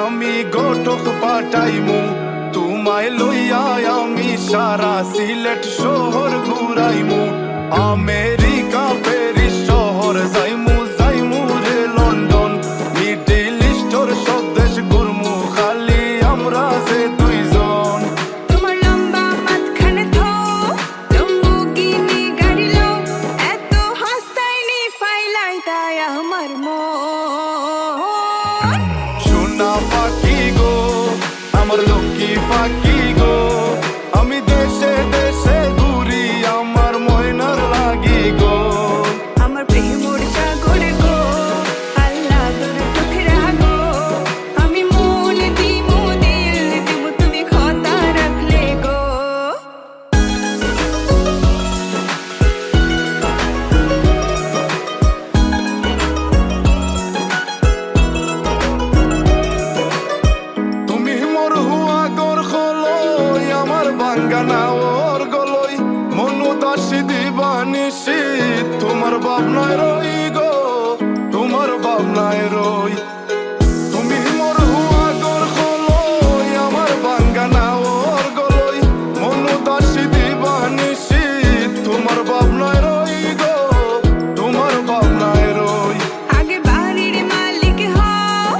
আমি গোটক পাঠাইমু তোমায় লইয়া আমি সারা সিলেট শহর ঘুরাইমু আমেরিকা প্যারিস শহর যাইমু যাইমু রে লন্ডন মিডল ইস্টর সব দেশ ঘুরমু খালি আমরা যে দুইজন তোমার লম্বা মাঝখানে থো লম্বুগিনি গাড়ি লো এত হাসতাইনি ফাইলাই তাই আমার মন সোনা পাখি গো আমার লক্ষ্মী পাখি গো আমি দেশে দেশে ঘুরি আমার ময়নার লাগি গো আমার প্রেমর সাগর গো আল্লাহ তোর টুকরা গো আমি মন দিমু দিল দিমু তুমি কথা রাখলে গো তুমি মোর হুয়া গর খলই আমার বাঙ্গানা ওর গলই মনু দাসী দিবানিসি তোমার ভাবনায় রই গো তোমার ভাবনায় রই তুমি মোর হুয়া গর খলই আমার বাঙ্গানা ওর গলই মনু দাসী দিবানিসি তোমার ভাবনায় রই গো তোমার ভাবনায় রই আগে বাড়ির মালিক হও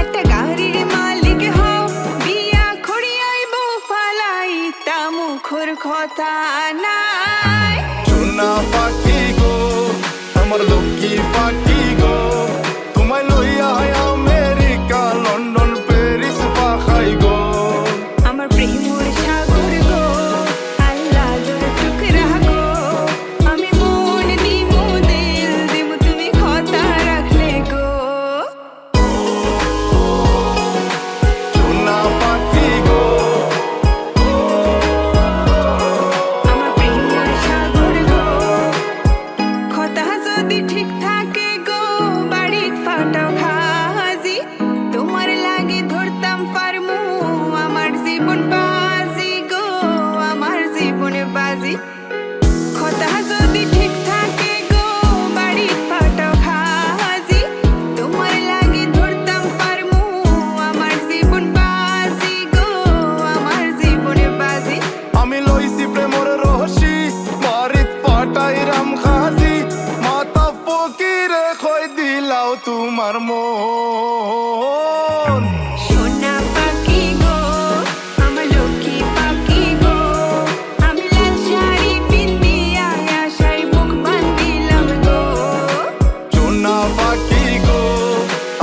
একটা গাড়ির মালিক হও বিয়া খড়িয়াইব ফালাই তা মুখর কথা নাই সোনা পাখি গো আমার লক্ষ্মী পাখি গো তোমায় লইয়া আমেরিকা লন্ডন প্যারিস পাখাই গো আমার প্রেমর সাগর গো আল্লাহ তোর টুকরা গো আমি মন দিমু দিল দিমু তুমি কথা রাখলে গো সোনা পাখি গো আমার প্রেমর সাগর গো কথা যদি ঠিক থাকে গো বাড়িত ফাটাও খাজি তোমার লাগি ধরতাম পারমু আমার জীবন বাজি গো আমার জীবন বাজি কথা যদি ঠিক থাকে গো বাড়িত ফাটাও খাজি তোমার লাগি ধরতাম পারমু আমার জীবন বাজি গো আমার জীবন বাজি আমি লইছি প্রেমর রহসি বাড়িত পাটাইরাম খাজি মাতা ফকিরে খই দিলাও তোমার মন সোনা পাখি গো আমার লক্ষ্মী পাখি গো আমি লাল শাড়ি পিন্দিয়া আশায় বুক বান্ধিলাম গো সোনা পাখি গো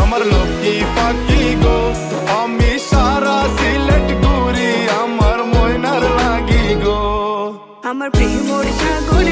আমার লক্ষ্মী পাখি গো আমি সারা সিলেট ঘুরি আমার ময়নার লাগি গো আমার প্রেমর সাগর